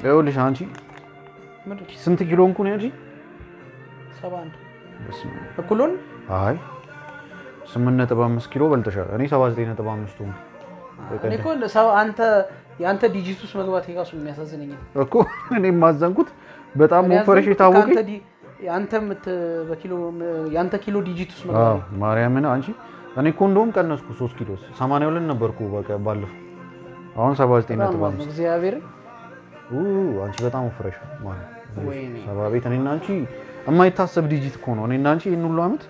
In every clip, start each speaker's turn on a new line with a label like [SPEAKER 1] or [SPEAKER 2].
[SPEAKER 1] ይኸውልሽ አንቺ ስንት ኪሎ እንኩ ነው ያልሽኝ
[SPEAKER 2] 71 እኩሉን
[SPEAKER 1] አይ 8.5 ኪሎ በልተሻል እኔ 79.5 ነው
[SPEAKER 2] እኔ እኮ አንተ ያንተ ዲጂቱስ መግባት ይጋሱ የሚያሳዝነኝ
[SPEAKER 1] እኮ እኔ ማዘንኩት በጣም ወፈረሽ የታወቀኝ
[SPEAKER 2] ያንተ ኪሎ ዲጂቱስ መግባት
[SPEAKER 1] ማርያምን አንቺ እኔ እኮ እንደውም ቀነስኩ 3 ኪሎ 82 ነበርኩ በቃ ባለፈው አሁን 79.5
[SPEAKER 2] እግዚአብሔር
[SPEAKER 1] አንቺ በጣም ወፈረሽ ማለት ሰባቤት እኔና አንቺ የማይታሰብ ዲጂት እኮ ነው እኔና አንቺ ይሄን ሁሉ አመት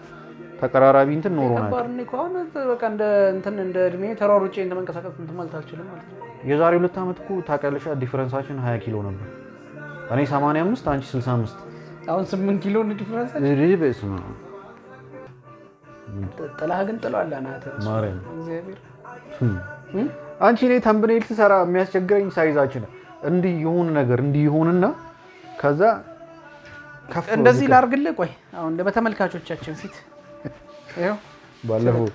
[SPEAKER 1] ተቀራራቢ እንትን ኖሮናል
[SPEAKER 2] ባርኒ ኮን በቃ እንደ እድሜ ተራሮጬ እንደመንቀሳቀስ እንትን ማለት አልችልም ማለት ነው
[SPEAKER 1] የዛሬ 2 አመት እኮ ታቀለሻ ዲፈረንሳችን 20 ኪሎ ነበር እኔ 85 አንቺ 65
[SPEAKER 2] አሁን 8 ኪሎ ነው ዲፈረንስ
[SPEAKER 1] በስመ አብ
[SPEAKER 2] ጥላህ ግን ጥሏል አናተ
[SPEAKER 1] ማርያም
[SPEAKER 2] እግዚአብሔር
[SPEAKER 1] አንቺ እኔ ተምብኔል ትሰራ የሚያስቸግረኝ ሳይዛችን እንዲህ ይሁን ነገር እንዲህ ይሁንና ከዛ ከፍ
[SPEAKER 2] እንደዚህ ላርግልህ ቆይ አሁን ለተመልካቾቻችን ፊት ይሄው
[SPEAKER 1] ባለፈው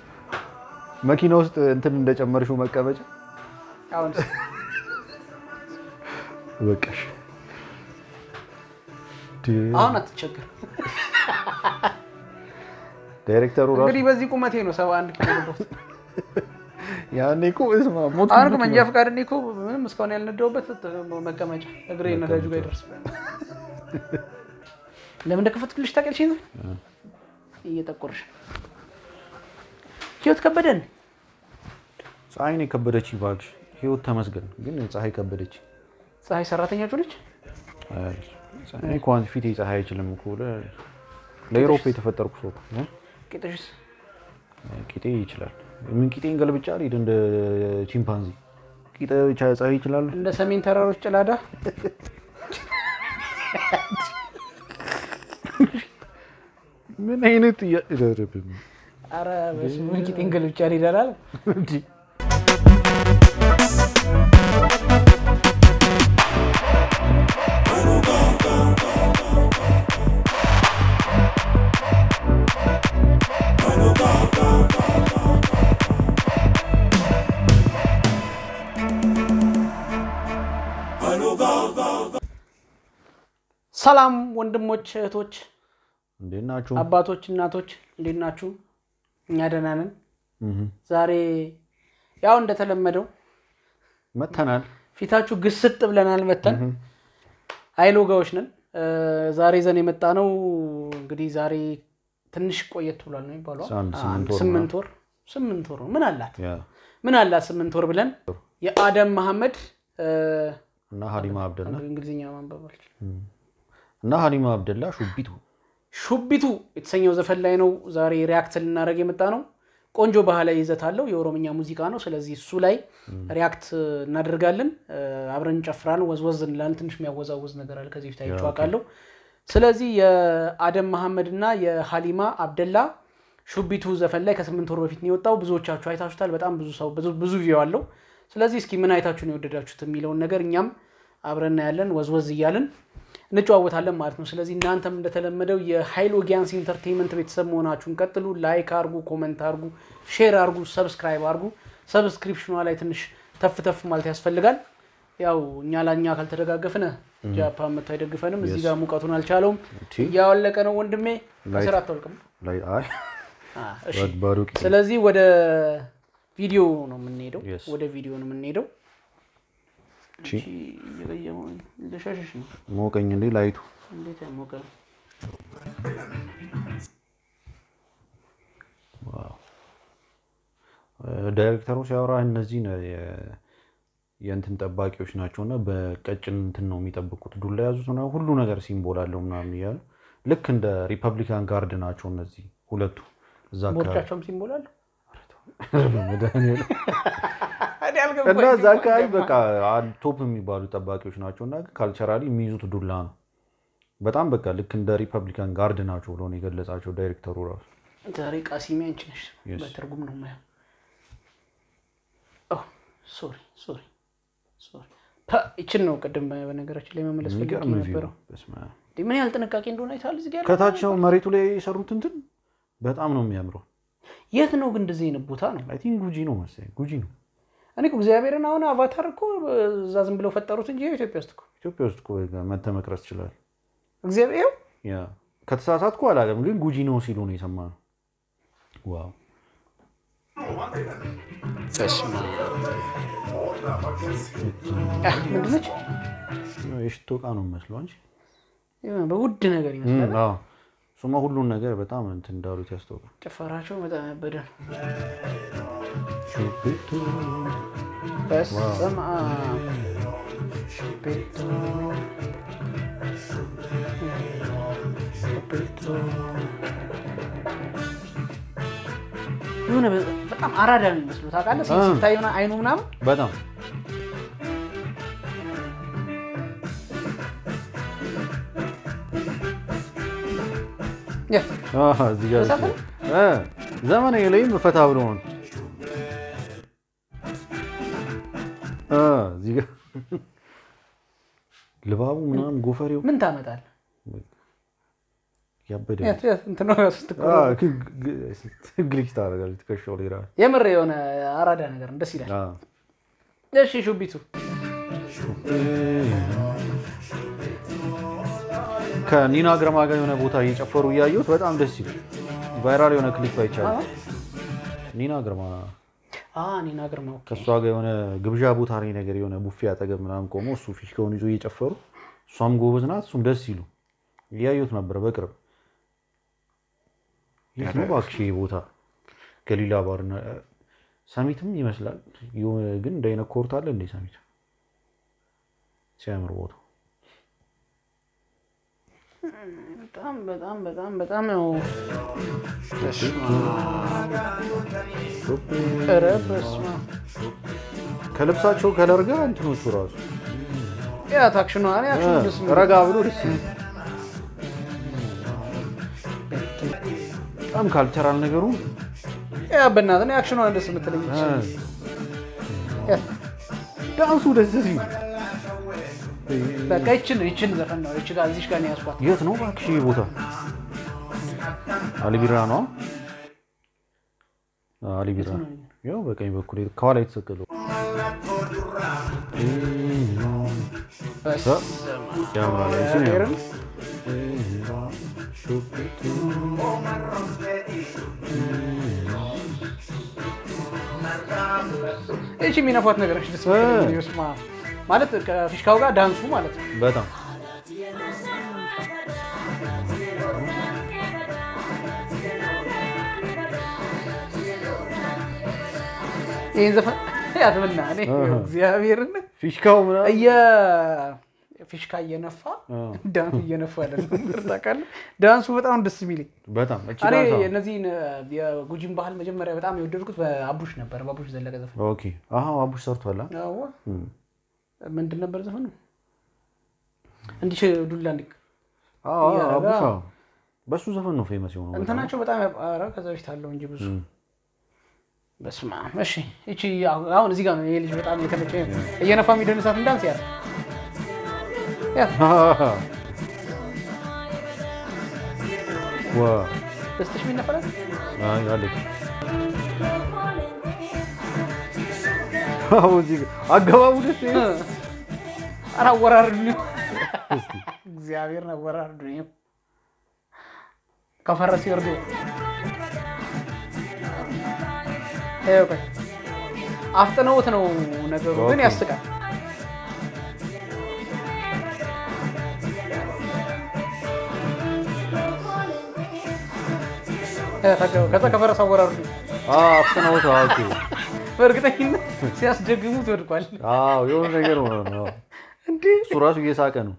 [SPEAKER 1] መኪና ውስጥ እንትን እንደጨመርሽው መቀበጫ
[SPEAKER 2] አሁን
[SPEAKER 1] በቃሽ
[SPEAKER 2] አሁን አትቸገር
[SPEAKER 1] ዳይሬክተሩ ራሱ
[SPEAKER 2] እንግዲህ በዚህ ቁመቴ ነው 71 ኪሎ ነው
[SPEAKER 1] ያኔ እኮ እስማ ሞት
[SPEAKER 2] አርግ መንጃ ፈቃድ እኔ እኮ ምንም እስካሁን ያልነዳውበት መቀመጫ እግሬ ነዳጁ ጋር ይደርስ ለምን እንደከፈትኩልሽ ታውቂያለሽ እየጠቆርሽ ህይወት ከበደን
[SPEAKER 1] ፀሐይ ነው ከበደች ይባልሽ ህይወት ተመስገን ግን ፀሐይ ከበደች
[SPEAKER 2] ፀሐይ ሰራተኛችሁ ልጅ
[SPEAKER 1] አይ ፀሐይ እንኳን ፊት ፀሐይ አይችልም እኮ ለዩሮፕ የተፈጠርኩ ሰው ነው
[SPEAKER 2] ቂጥሽስ
[SPEAKER 1] ቂጤ ይችላል ምን ቂጤን ገልብጫ አይደል እንደ ቺምፓንዚ ቂጤ ፀሐይ ይችላል
[SPEAKER 2] እንደ ሰሜን ተራሮች ጭላዳ
[SPEAKER 1] ምን አይነት ያደረብኝ
[SPEAKER 2] አረ በስመ አብ ቂጤን ገልብጫ ይላል እንዴ ሰላም ወንድሞች እህቶች
[SPEAKER 1] እንዴት ናችሁ
[SPEAKER 2] አባቶች እናቶች እንዴት ናችሁ እኛ ደህና ነን ዛሬ ያው እንደተለመደው
[SPEAKER 1] መተናል
[SPEAKER 2] ፊታችሁ ግስጥ ብለናል መተን አይሎጋዎች ነን ዛሬ ዘን የመጣ ነው እንግዲህ ዛሬ ትንሽ ቆየት ብሏል ነው የሚባለው 8 ወር ምን አላት 8 ወር ብለን የአደም መሐመድ
[SPEAKER 1] እና ሀሊማ አብደላ
[SPEAKER 2] እንግሊዝኛ ማንበባል
[SPEAKER 1] እና ሀሊማ አብደላ ሹቢቱ
[SPEAKER 2] የተሰኘው ዘፈን ላይ ነው ዛሬ ሪአክት ልናደርግ የመጣ ነው ቆንጆ ባህላዊ ይዘት አለው የኦሮምኛ ሙዚቃ ነው ስለዚህ እሱ ላይ ሪአክት እናደርጋለን አብረን ጨፍራን ወዝወዝ እንላለን ትንሽ የሚያወዛውዝ ነገር አለ ከዚህ ፊት አይጫወቃለሁ ስለዚህ የአደም መሐመድና የሀሊማ አብደላ ሹቢቱ ዘፈን ላይ ከ8 ወር በፊት ነው የወጣው ብዙዎቻችሁ አይታችሁታል በጣም ብዙ ሰው ብዙ ቪው አለው ስለዚህ እስኪ ምን አይታችሁ ነው የወደዳችሁት የሚለውን ነገር እኛም አብረን ያለን ወዝወዝ ይያልን እንጫወታለን ማለት ነው ስለዚህ እናንተም እንደተለመደው የሃይሎጊያንስ ኢንተርቴይንመንት ቤተሰብ መሆናችሁን ቀጥሉ ላይክ አርጉ ኮሜንት አርጉ ሼር አርጉ ሰብስክራይብ አርጉ ሰብስክሪፕሽኑ ላይ ትንሽ ተፍ ማለት ያስፈልጋል ያው እኛ ላኛ ካልተደጋገፈነ ጃፓን መጣ ይደግፈንም እዚህ ጋር ሙቀቱን አልቻለውም ያወለቀ ነው ወንድሜ ከስራ አትወልቅም
[SPEAKER 1] ላይ አይ
[SPEAKER 2] እሺ ስለዚህ ወደ ቪዲዮ ነው የምንሄደው እቺ የገየመው ለሻሽሽ ነው
[SPEAKER 1] ሞቀኝ እንዴ ላይቱ
[SPEAKER 2] እንዴት ሞቀ
[SPEAKER 1] ዋው ዳይሬክተሩ ሲያወራ እነዚህ የእንትን ጠባቂዎች ናቸውና በቀጭን እንትን ነው የሚጠብቁት ዱላ ያዙት ነው ሁሉ ነገር ሲምቦል አለው ምናምን ይያል ልክ እንደ ሪፐብሊካን ጋርድ ናቸው እነዚህ ሁለቱ እዛ
[SPEAKER 2] ቦርጫቸውም ሲምቦል አለው
[SPEAKER 1] መድኃኒዓለም እና ዛካይ በቃ ቶፕ የሚባሉ ጠባቂዎች ናቸውና ካልቸራሊ የሚይዙት ዱላ ነው በጣም በቃ ልክ እንደ ሪፐብሊካን ጋርድ ናቸው ብሎ ነው የገለጻቸው ዳይሬክተሩ ራሱ
[SPEAKER 2] ዛሬ ቃሲሚ አንቺ ነሽ በትርጉም ነው ማያ ሶሪ እቺን ነው ቀደም በነገራችን ላይ መመለስ ፈልጌ ነበር ምን ያህል ጥንቃቄ እንደሆነ አይታል እዚህ ጋር
[SPEAKER 1] ከታች ነው መሬቱ ላይ የሰሩት እንትን በጣም ነው የሚያምረው
[SPEAKER 2] የት ነው ግን እንደዚህ አይነት ቦታ ነው
[SPEAKER 1] አይ ቲንክ ጉጂ ነው መሰለኝ ጉጂ ነው
[SPEAKER 2] እኔ እኮ እግዚአብሔርን አሁን አቫታር እኮ እዛ ዝም ብለው ፈጠሩት እንጂ ኢትዮጵያ ውስጥ እኮ
[SPEAKER 1] ኢትዮጵያ ውስጥ ቆይ መተህ መቅረጽ ይችላል
[SPEAKER 2] እግዚአብሔር
[SPEAKER 1] ያ ከተሳሳትኩ አላውቅም ግን ጉጂ ነው ሲሉ ነው የሰማነው ዋው
[SPEAKER 2] ተስማ ምንድን ነች
[SPEAKER 1] የሽቶ ዕቃ ነው የሚመስለው እንጂ
[SPEAKER 2] በውድ ነገር ይመስላል
[SPEAKER 1] አዎ ሱማ ሁሉን ነገር በጣም እንትን እንዳሉት ያስተውቃል
[SPEAKER 2] ጭፈራቸው በጣም ያበደ ነው
[SPEAKER 1] ሹቤቱ
[SPEAKER 2] በስመ አብ ሹቤቱ የሆነ በጣም አራዳ ነው የሚመስለው ታውቃለህ ሲታይ የሆነ አይኑ ምናምን
[SPEAKER 1] በጣም እዚህ ጋር ዘመን የለይም ፈታ ብሎ ነው እዚህ ጋር ልባቡ ምናምን ጎፈሬው
[SPEAKER 2] ምን ታመጣለህ
[SPEAKER 1] ያበደ
[SPEAKER 2] እንትን ነው ስትቆራ
[SPEAKER 1] ግሊች ታደርጋለህ ትከሻው ላይ ራስ
[SPEAKER 2] የምር የሆነ አራዳ ነገር ደስ ይላል እሺ ሹቢቱ ከኒና ግርማ ጋር የሆነ ቦታ እየጨፈሩ እያየሁት በጣም ደስ ይላል ቫይራል የሆነ ክሊፕ አይቻለሁ ኒና ግርማ ኒና ግርማ
[SPEAKER 1] ከሷ ጋር የሆነ ግብዣ ቦታ ላይ ነገር የሆነ ቡፌ አጠገብ ምናምን ቆሞ እሱ ፊሽካውን ይዞ እየጨፈሩ እሷም ጎበዝ ናት እሱም ደስ ይሉ እያየሁት ነበር በቅርብ የት ነው እባክሽ ቦታ ገሊላ ባርና ሰሚትም ይመስላል ግን እንደይነ ኮርት አለ እንደ ሰሚት ሲያምር ቦታ በጣም ነው ከልብሳቸው ከለር ጋር እንትኖቹ ራሱ
[SPEAKER 2] ያ ታክሽኑ ደስ
[SPEAKER 1] ረጋ ብሎ ደስ በጣም ካልቸራል ነገሩ
[SPEAKER 2] ያ በእናትህ ነው አክሽኑ ደስ የምትለኝ
[SPEAKER 1] ዳንሱ ደስ ሲል
[SPEAKER 2] በቃ ይችን ዘፈን ነው እቺ ጋር እዚህ ጋር ነው ያስኳት
[SPEAKER 1] የት ነው እባክሽ ቦታ አሊቢራ ነው አሊቢራ ያው በቀኝ በኩል ከኋላ የተሰቀለው ያምራል
[SPEAKER 2] እቺ ሚናፋት ነገርሽ ደስ ይስማ ማለት ከፊሽካው ጋር ዳንሱ ማለት ነው
[SPEAKER 1] በጣም
[SPEAKER 2] ይሄን ዘፈን ያተመና እኔ እግዚአብሔርን
[SPEAKER 1] ፊሽካው ምናምን
[SPEAKER 2] ፊሽካ እየነፋ ዳንሱ እየነፋ አይደለም ታውቃለህ ዳንሱ በጣም ደስ የሚለኝ
[SPEAKER 1] በጣም
[SPEAKER 2] እኔ እነዚህን የጉጂን ባህል መጀመሪያ በጣም የወደድኩት በአቡሽ ነበር በአቡሽ ዘለቀ ዘፈን
[SPEAKER 1] ኦኬ አቡሽ ሰርቷል
[SPEAKER 2] አዎ ምንድን ነበር ዘፈኑ እንዲህ ዱላ እንዲህ
[SPEAKER 1] አቡሽ በሱ ዘፈን ነው ፌመስ የሆነው
[SPEAKER 2] እንትናቸው በጣም ያራ ከዛ በፊት አለው እንጂ ብዙ በስማ እሺ እቺ አሁን እዚህ ጋር ነው ይሄ ልጅ በጣም የተመቸኝ እየነፋ የሚደንሳት እንዳንስ ያለ
[SPEAKER 1] ዋው
[SPEAKER 2] ደስተሽ ምን ነበር
[SPEAKER 1] አለች እዚህ አገባቡ ደስ ይላል
[SPEAKER 2] አወራርዱኝ እግዚአብሔር ነው አወራርዱኝ ከፈረስ ይወርዱ እኮ አፍጥነውት ነው ነገሩ ግን ያስቃል ከዛ ከፈረስ አወራርዱ
[SPEAKER 1] አፍጥነውት ኦኬ
[SPEAKER 2] በእርግጠኝነት ሲያስደግሙት ወድቋል
[SPEAKER 1] የሆነ ነገር ነው
[SPEAKER 2] እንዴ
[SPEAKER 1] እሱ ራሱ እየሳቀ ነው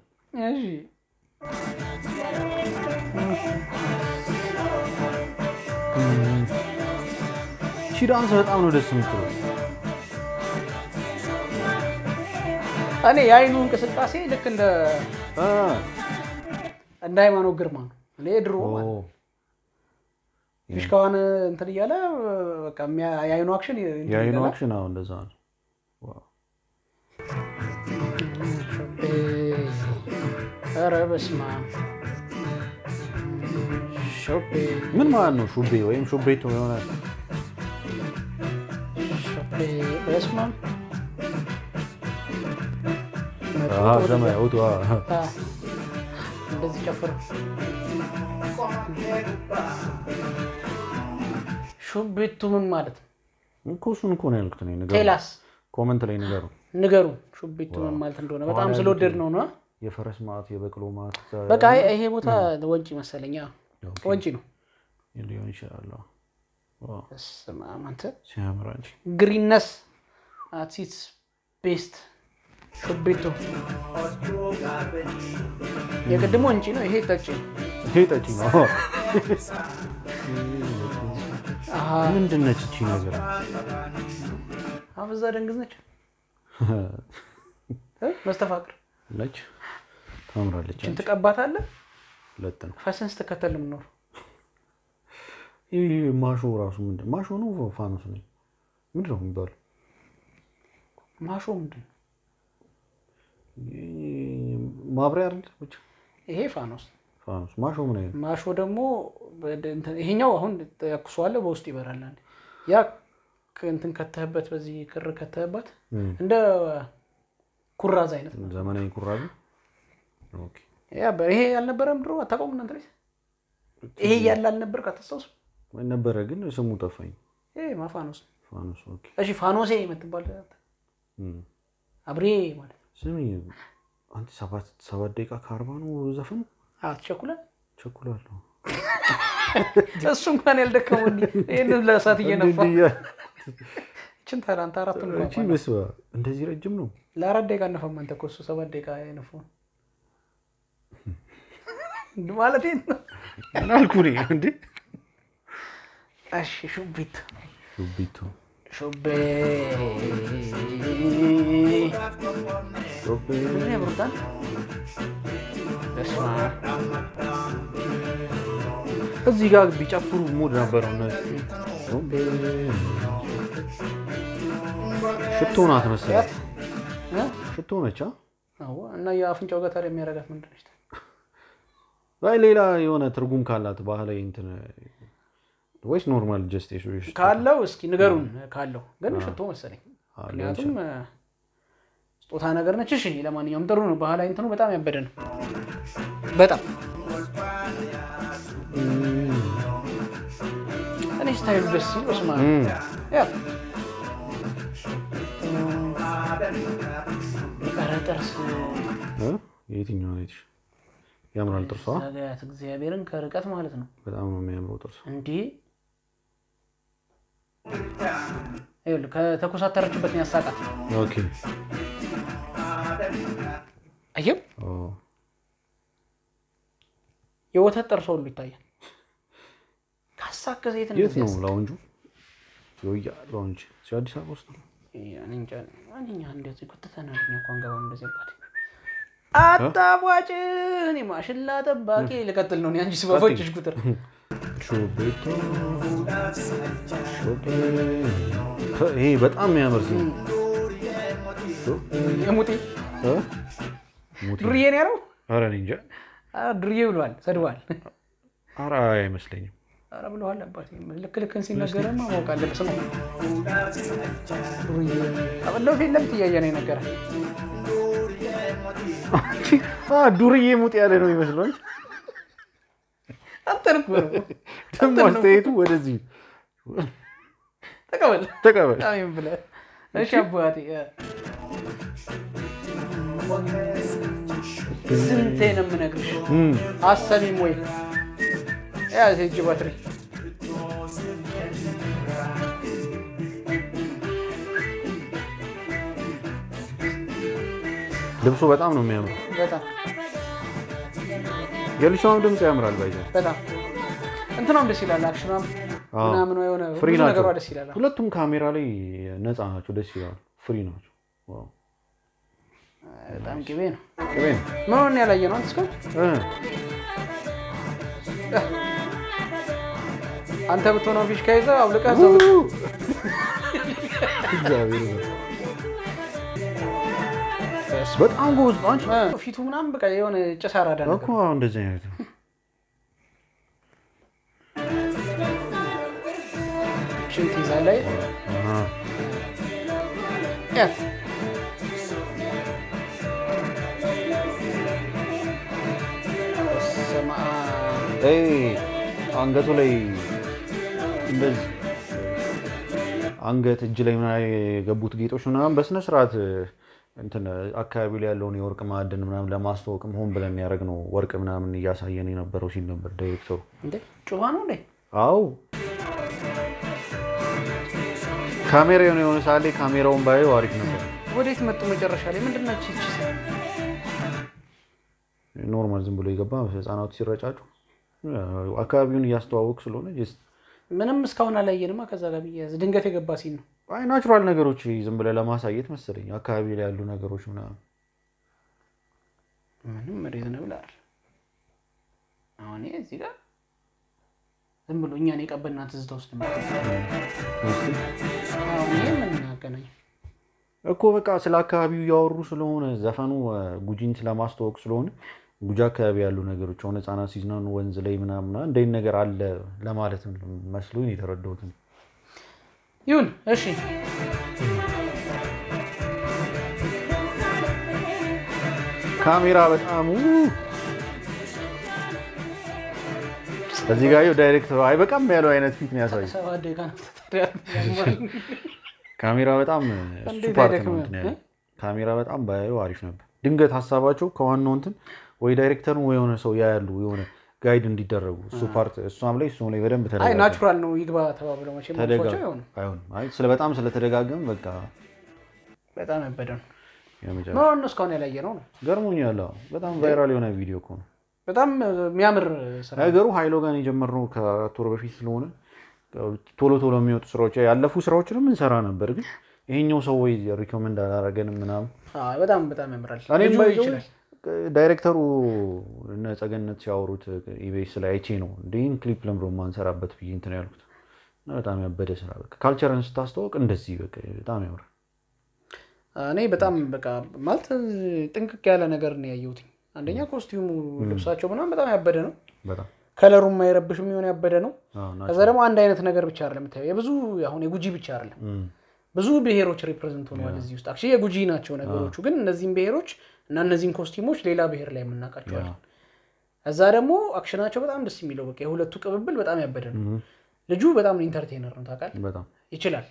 [SPEAKER 2] እሺ
[SPEAKER 1] ዳንስ በጣም ነው ደስ የምትለው
[SPEAKER 2] እኔ የአይኑ እንቅስቃሴ ልክ እንደ ሃይማኖት ግርማ ነው እኔ ድሮ ማለት ፊሽካዋን እንትን እያለ በቃ የአይኑ አክሽን
[SPEAKER 1] አዎ እንደዛ ነው ዋው
[SPEAKER 2] ኧረ በስመ አብ ሹቤ
[SPEAKER 1] ምን ማለት ነው ሹቤ ወይም ሹቤቱ የሆነ
[SPEAKER 2] በስመ አብ ዘማይ
[SPEAKER 1] አውቶ
[SPEAKER 2] እንደዚህ ጨፍሩ ሹቢቱ ምን ማለት
[SPEAKER 1] እኮ እሱን እኮ ነው ያልኩት ነው ነገር
[SPEAKER 2] ቴላስ
[SPEAKER 1] ኮሜንት ላይ ንገሩ ሹቢቱ ምን ማለት እንደሆነ በጣም ስለወደድ ነው የፈረስ ማት የበቅሎ ማት
[SPEAKER 2] በቃ ይሄ ቦታ ወንጪ መሰለኛ ወንጪ ነው
[SPEAKER 1] ሊሆን ይችላል
[SPEAKER 2] እስማ አንተ
[SPEAKER 1] ሲያምራንጂ
[SPEAKER 2] ግሪነስ at its best ሹቢቱ የቀደመው ወንጪ ነው ይሄ ጠጪ ነው ምንድነች እቺ ነገር አብዛ ደንግዝ ነች መስተፋቅር
[SPEAKER 1] ነች ታምራለች
[SPEAKER 2] እንት ተቀባታለህ
[SPEAKER 1] ለጥን
[SPEAKER 2] ፋሽንስ ተከተልም ነው
[SPEAKER 1] ይሄ ማሾ ራሱ ምንድነው ማሾ ነው ፋኖስ ነው ምንድነው የሚባለው
[SPEAKER 2] ማሾ ምንድነው
[SPEAKER 1] ማብሪያ አይደል ብቻ
[SPEAKER 2] ይሄ ፋኖስ
[SPEAKER 1] ማሾ ምን አይደል
[SPEAKER 2] ማሾ ደግሞ ይሄኛው አሁን ያክሷል በውስጥ ይበራል ያ እንትን ከተህበት በዚህ ክር ከተህበት እንደ ኩራዝ አይነት
[SPEAKER 1] ዘመናዊ ኩራዝ ኦኬ
[SPEAKER 2] ያ ይሄ ያልነበረም ድሮ አታቆም እናንተ ላይ ይሄ ያለ አልነበር ከተሰውስ
[SPEAKER 1] ወይ ነበረ ግን ስሙ ጠፋኝ
[SPEAKER 2] ይሄ ማፋኖስ
[SPEAKER 1] ኦኬ
[SPEAKER 2] እሺ ፋኖሴ የምትባል አብሬ ማለት
[SPEAKER 1] ስሚ አንተ 7 ደቂቃ ከ40 ነው ዘፈኑ ቸኩላለሁ
[SPEAKER 2] እሱ እንኳን ያልደከመው ይሄንን ለሳት እየነፋ እቺን ታላንታ አራቱን ነው
[SPEAKER 1] እቺ መስዋ እንደዚህ ረጅም ነው
[SPEAKER 2] ለ4 ደቂቃ ነፋም አንተ እኮ እሱ 7 ደቂቃ ያነፋው ማለት ነው
[SPEAKER 1] አልኩሪ እንዴ
[SPEAKER 2] እሺ ሹቢቱ ሹቤ ምን ያብሩታል እስማ
[SPEAKER 1] እዚህ ጋር ቢጨፍሩ ሙድ ነበር ነው ሽቶ ናት መሰለኝ ሽቶ ነች
[SPEAKER 2] አዎ እና የአፍንጫው ጋር ታዲያ የሚያረጋት ምንድነው
[SPEAKER 1] ወይ ሌላ የሆነ ትርጉም ካላት ባህላዊ እንትን ወይስ ኖርማል ጀስቴሽን
[SPEAKER 2] ካለው እስኪ ንገሩን ካለው ግን ሽቶ መሰለኝ ምክንያቱም ስጦታ ነገር ነች እሺ ለማንኛውም ጥሩ ነው ባህላዊ እንትኑ በጣም ያበደ ነው በጣም እኔ ስታይል ደስ ይል ወስማ ያ ቀረጥርስ
[SPEAKER 1] የትኛው ነች ያምራል ጥርሷ
[SPEAKER 2] ዘጋት እግዚአብሔርን ከርቀት ማለት ነው
[SPEAKER 1] በጣም ነው የሚያምረው ጥርሷ
[SPEAKER 2] እንዴ አይል ከተኮሳተረችበት ያሳቃት
[SPEAKER 1] ኦኬ
[SPEAKER 2] አየው የወተት ጥርሷ ሁሉ ይታያል ካሳከዘ
[SPEAKER 1] የት ነው ላውንጁ ላውንጅ አዲስ አበባ ውስጥ ነው
[SPEAKER 2] እንጃ እንደዚህ ከተተናል እንኳን ጋር እንደዚህ አባቴ አጣቧጭ እኔ ማሽላ ጠባቂ ልቀጥል ነው አንቺ ስበፈጭሽ ቁጥር
[SPEAKER 1] ሹቤቱ ይሄ በጣም የሚያምር ሲል
[SPEAKER 2] የሙቲ ድርዬ ነው ያለው
[SPEAKER 1] ኧረ እንጃ
[SPEAKER 2] ድርዬ ብሏል ሰድዋል
[SPEAKER 1] ኧረ አይመስለኝም
[SPEAKER 2] ኧረ ብለዋል አባቴ ልክልክን ሲነገረማ ማወቅ አለበት ስሙ ድርዬ አበለው ፊልም ትያየነ ነገር
[SPEAKER 1] ዱርዬ ሙጥ ያለ ነው ይመስላል
[SPEAKER 2] አጥርኩ
[SPEAKER 1] ደሞ አስተያየቱ ወደዚህ ተቀበል
[SPEAKER 2] አሜን ብለ እሺ አባቴ ስንቴ ነው የምነግርሽ አሰሚም ወይ ያ እዚህ ባትሪ
[SPEAKER 1] ልብሱ በጣም ነው የሚያምረው
[SPEAKER 2] በጣም
[SPEAKER 1] የልጅቷም ድምጽ ያምራል ባይዘ
[SPEAKER 2] በጣም እንትናም ደስ ይላል አክሽኗም ምናምን ነው የሆነ
[SPEAKER 1] ፍሪ
[SPEAKER 2] ነገሩ ደስ ይላል
[SPEAKER 1] ሁለቱም ካሜራ ላይ ነፃ ናቸው ደስ ይላል ፍሪ ናቸው ዋው
[SPEAKER 2] በጣም ቅቤ ነው ምን ያላየ ነው እስከ አንተ ብትሆነው ፊሽ ከይዘ አውልቀህ ዘው
[SPEAKER 1] እግዚአብሔር በጣም ጎዝ አንቺ
[SPEAKER 2] ፊቱ ምናምን በቃ የሆነ ጭስ አራዳ ነው
[SPEAKER 1] እኮ እንደዚህ አይነት
[SPEAKER 2] ሽንት ይዛል ላይ
[SPEAKER 1] አንገቱ ላይ እንደዚህ አንገት እጅ ላይ ምናምን የገቡት ጌጦች ምናምን በስነ ስርዓት እንትን አካባቢ ላይ ያለውን የወርቅ ማዕድን ምናምን ለማስተዋወቅም ሆን ብለን ያደረግነው ወርቅ ምናምን እያሳየን የነበረው ሲል ነበር ዳይሬክተሩ።
[SPEAKER 2] እንዴ ጩባ ነው እንዴ?
[SPEAKER 1] አዎ ካሜራ የሆነ ሳለ ካሜራውን ባየው አሪፍ ነበር።
[SPEAKER 2] ወዴት መጡ መጨረሻ ላይ ምንድነው እቺ
[SPEAKER 1] ኖርማል ዝም ብሎ ይገባ ህፃናቱ ሲረጫጩ አካባቢውን እያስተዋወቅ ስለሆነ ጀስት
[SPEAKER 2] ምንም እስካሁን አላየንማ። ከዛ ጋር ቢያዝ ድንገት የገባ ሲል ነው።
[SPEAKER 1] አይ ናቹራል ነገሮች ዝም ብለ ለማሳየት መሰለኝ አካባቢ ላይ ያሉ ነገሮች ምናምን
[SPEAKER 2] ምንም ሪዝነብል አይደል። አሁን እዚህ ጋር ዝም ብሎ እኛን የቀበልና ትዝታ ውስጥ ማለት ነው። አሁን ምን አገናኝ
[SPEAKER 1] እኮ በቃ ስለ አካባቢው ያወሩ ስለሆነ ዘፈኑ ጉጂን ስለማስተዋወቅ ስለሆነ ጉጂ አካባቢ ያሉ ነገሮች ሆነ ህፃናት ሲዝናኑ ወንዝ ላይ ምናምን እንደዚህ ነገር አለ ለማለት መስሎኝ የተረዳሁት።
[SPEAKER 2] ይሁን እሺ።
[SPEAKER 1] ካሜራ በጣም እዚህ ጋር ዳይሬክተሩ አይበቃም ያለው አይነት ፊት ነው ያሳየው። ካሜራ በጣም ሱፐር ነው። ካሜራ በጣም ባየው አሪፍ ነበር። ድንገት ሐሳባቸው ከዋናው እንትን ወይ ዳይሬክተሩ ወይ የሆነ ሰው ያያሉ የሆነ ጋይድ እንዲደረጉ ሱፐርት እሷም ላይ በደንብ ተደጋገመ።
[SPEAKER 2] አይ ናቹራል ነው ይግባ ተባብለው መቼም ሞቶቸው ይሆን
[SPEAKER 1] አይሆን አይ በጣም ስለተደጋገመ በቃ
[SPEAKER 2] በጣም ያበደን ነው። እስካሁን ያላየነው ነው
[SPEAKER 1] ገርሞኛል። በጣም ቫይራል የሆነ ቪዲዮ እኮ ነው።
[SPEAKER 2] በጣም የሚያምር ስራ
[SPEAKER 1] ነገሩ ሃይሎ ጋር የጀመርነው ከቶር በፊት ስለሆነ ቶሎ የሚወጡ ስራዎች ያለፉ ስራዎችንም እንሰራ ነበር ግን ይሄኛው ሰው ወይ ሪኮመንድ አላረገንም ምናምን።
[SPEAKER 2] አዎ በጣም ያምራል።
[SPEAKER 1] እኔም ባይዘው ዳይሬክተሩ እነ ጸገነት ሲያወሩት ኢቢኤስ ላይ አይቼ ነው እንዴን ክሊፕ ለምሮ ማንሰራበት ብዬ እንትን ያልኩት። በጣም ያበደ ስራ በቃ ካልቸርን ስታስተዋውቅ እንደዚህ በቃ በጣም ያምራል።
[SPEAKER 2] እኔ በጣም በቃ ማለት ጥንቅቅ ያለ ነገር ነው ያየሁት። አንደኛ ኮስቲዩሙ ልብሳቸው ምናምን በጣም ያበደ ነው።
[SPEAKER 1] በጣም
[SPEAKER 2] ከለሩም ማይረብሽም ይሆን ያበደ ነው። ከዛ ደግሞ አንድ አይነት ነገር ብቻ አይደለም የምታየው የብዙ አሁን የጉጂ ብቻ አይደለም ብዙ ብሔሮች ሪፕሬዘንት ሆነዋል እዚህ ውስጥ። አክቹሊ የጉጂ ናቸው ነገሮቹ ግን እነዚህን ብሔሮች እና እነዚህን ኮስቲዩሞች ሌላ ብሔር ላይ የምናውቃቸው አለ። እዛ ደግሞ አክሽናቸው በጣም ደስ የሚለው በቃ የሁለቱ ቅብብል በጣም ያበደ ነው። ልጁ በጣም ኢንተርቴይነር ነው ታውቃለህ።
[SPEAKER 1] በጣም
[SPEAKER 2] ይችላል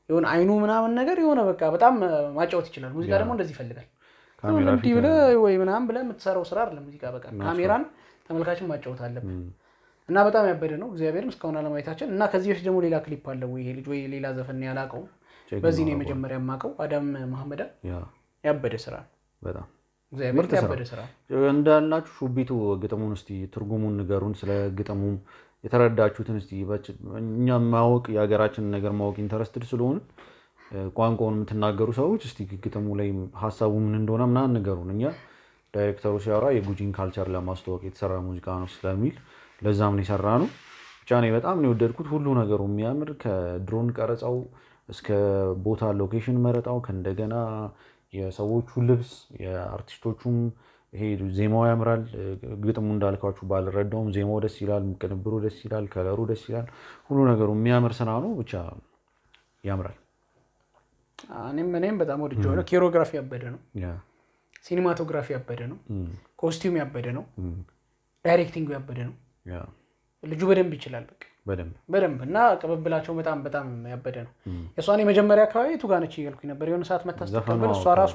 [SPEAKER 2] የሆነ አይኑ ምናምን ነገር የሆነ በቃ በጣም ማጫወት ይችላል። ሙዚቃ ደግሞ እንደዚህ ይፈልጋል። ካሜራ ፊት ብለ ወይ ምናምን ብለ የምትሰራው ስራ አይደለም ሙዚቃ በቃ ካሜራን ተመልካችን ማጫወት አለበት እና በጣም ያበደ ነው። እግዚአብሔርን እስካሁን አለማየታችን እና ከዚህ በፊት ደግሞ ሌላ ክሊፕ አለው ይሄ ልጅ ወይ ሌላ ዘፈን ያላቀው በዚህ ነው የመጀመሪያ ማቀው አዳም መሐመድ ያበደ ስራ በጣም እግዚአብሔር ያበደ ስራ
[SPEAKER 1] እንዳልናችሁ ሹቢቱ ግጥሙን እስቲ ትርጉሙን ንገሩን። ስለ ግጥሙም የተረዳችሁትን እስቲ እኛም ማወቅ የሀገራችንን ነገር ማወቅ ኢንተረስትድ ስለሆነ ቋንቋውን የምትናገሩ ሰዎች እስቲ ግጥሙ ላይ ሐሳቡ ምን እንደሆነ ምናምን ንገሩን። እኛ ዳይሬክተሩ ሲያወራ የጉጂን ካልቸር ለማስተዋወቅ የተሰራ ሙዚቃ ነው ስለሚል ለዛም ነው የሰራነው። ብቻ ነው በጣም ነው የወደድኩት። ሁሉ ነገሩ የሚያምር ከድሮን ቀረጻው እስከ ቦታ ሎኬሽን መረጣው ከእንደገና የሰዎቹ ልብስ የአርቲስቶቹም ይሄ ዜማው ያምራል። ግጥሙ እንዳልኳችሁ ባልረዳውም ዜማው ደስ ይላል፣ ቅንብሩ ደስ ይላል፣ ከለሩ ደስ ይላል። ሁሉ ነገሩ የሚያምር ስራ ነው። ብቻ ያምራል።
[SPEAKER 2] እኔም በጣም ወድጄዋለሁ። ኬሮግራፊ ያበደ ነው። ሲኒማቶግራፊ ያበደ ነው። ኮስቲዩም ያበደ ነው። ዳይሬክቲንግ ያበደ ነው። ልጁ በደንብ ይችላል በቃ በደንብ እና ቅብብላቸው በጣም ያበደ ነው። የሷን የመጀመሪያ አካባቢ ቱጋነች ይልኩኝ ነበር የሆነ ሰዓት መታስተካከል እሷ ራሱ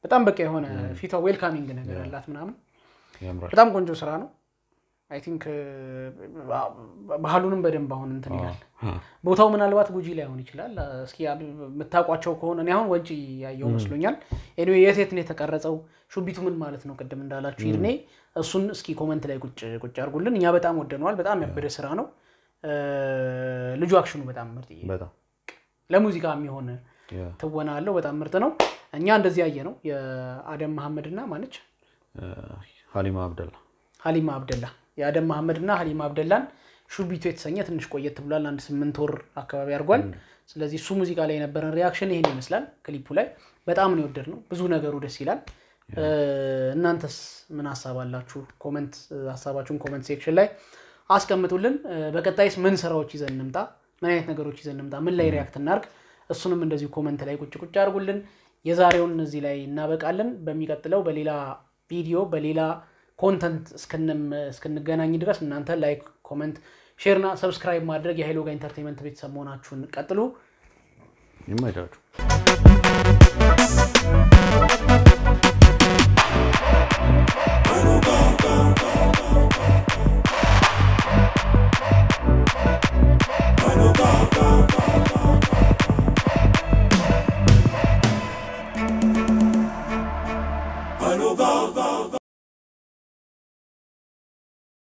[SPEAKER 2] በጣም በቃ የሆነ ፊቷ ዌልካሚንግ ነገር አላት ምናምን በጣም ቆንጆ ስራ ነው። አይ ቲንክ ባህሉንም በደንብ አሁን እንትን ይላል። ቦታው ምናልባት ጉጂ ላይ ሆን ይችላል። እስኪ መታቋቸው ከሆነ እኔ አሁን ወንጪ ያየው መስሎኛል። ኤኒዌይ የት ነው የተቀረጸው ሹቢቱ ምን ማለት ነው ቅድም እንዳላችሁ ይድኔ እሱን እስኪ ኮሜንት ላይ ቁጭ አድርጉልን። እኛ በጣም ወደነዋል። በጣም ያበደ ስራ ነው። ልጁ አክሽኑ በጣም ምርጥ
[SPEAKER 1] በጣም
[SPEAKER 2] ለሙዚቃ የሚሆን ትወና አለው። በጣም ምርጥ ነው። እኛ እንደዚህ ያየ ነው የአደም መሐመድና ማነች ሀሊማ አብደላ የአደም መሐመድና ሀሊማ አብደላን ሹቢቱ የተሰኘ ትንሽ ቆየት ብሏል። አንድ 8 ወር አካባቢ አድርጓል። ስለዚህ እሱ ሙዚቃ ላይ የነበረን ሪአክሽን ይሄን ይመስላል። ክሊፑ ላይ በጣም ነው የወደድነው። ብዙ ነገሩ ደስ ይላል። እናንተስ ምን ሐሳብ አላችሁ? ሐሳባችሁን ኮሜንት ሴክሽን ላይ አስቀምጡልን። በቀጣይስ ምን ስራዎች ይዘን እንምጣ? ምን አይነት ነገሮች ይዘን እንምጣ? ምን ላይ ሪአክት እናርግ? እሱንም እንደዚሁ ኮሜንት ላይ ቁጭ አድርጉልን። የዛሬውን እዚህ ላይ እናበቃለን። በሚቀጥለው በሌላ ቪዲዮ በሌላ ኮንተንት እስከንገናኝ ድረስ እናንተ ላይክ ኮሜንት ሼር እና ሰብስክራይብ ማድረግ የኃይሉ ጋር ኢንተርቴይንመንት ቤተሰብ መሆናችሁን ቀጥሉ
[SPEAKER 1] ይማይዳችሁ